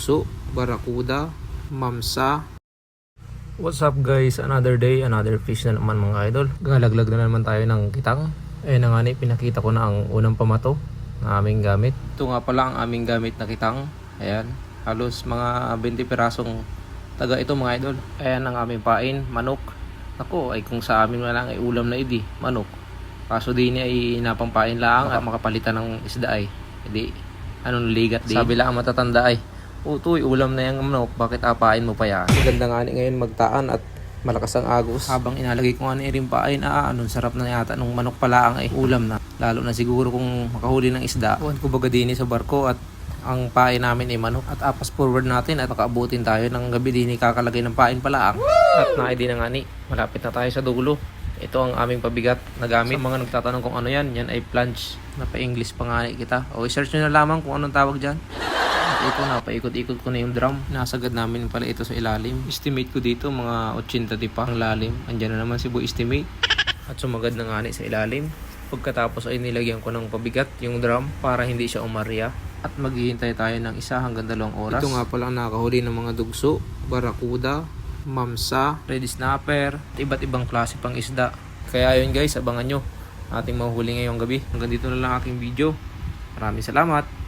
dugso, barakuda, mamsa. What's up guys? Another day, another fish na naman mga idol. Galaglag na naman tayo ng kitang. Ayun na nga ni, pinakita ko na ang unang pamato na aming gamit. Ito nga pala ang aming gamit na kitang. Ayan, halos mga 20 pirasong taga ito mga idol. Ayan ang aming pain, manok. Ako ay kung sa amin na lang ay ulam na idi, manok. Kaso din niya ay napampain lang at makapalitan ng isda ay. Hindi, anong ligat din. Sabi lang ang matatanda ay, utoy, ulam na yung manok, bakit apain mo pa yan? Maganda nga ngayon magtaan at malakas ang agos. Habang inalagay ko nga ni rin pain, anong sarap na yata nung manok pala ang ulam na. Lalo na siguro kung makahuli ng isda. Kuhan ko baga din sa barko at ang pain namin ay manok. At apas forward natin at makaabutin tayo ng gabi din kakalagay ng pain pala ang. At naidi na nga ni, malapit na tayo sa dulo. Ito ang aming pabigat na gamit. Sa mga nagtatanong kung ano yan ay planche. Napa-English pa nga kita. O i-search nyo na lamang kung anong tawag dyan. Ito na, paikot-ikot ko na yung drum. Nasagad namin pala ito sa ilalim. Estimate ko dito mga 80 di pa ang lalim. Andyan na naman si Boy Estimate. At sumagad na nga sa ilalim. Pagkatapos ay nilagyan ko ng pabigat yung drum para hindi siya umarya. At maghihintay tayo ng 1 hanggang 2 oras. Ito nga pala ang nakahuli ng mga dugso, barakuda, mamsa, red snapper, at iba't ibang klase pang isda. Kaya yun guys, abangan nyo ating mahuhuli ngayong gabi. Hanggang dito na lang aking video. Maraming salamat.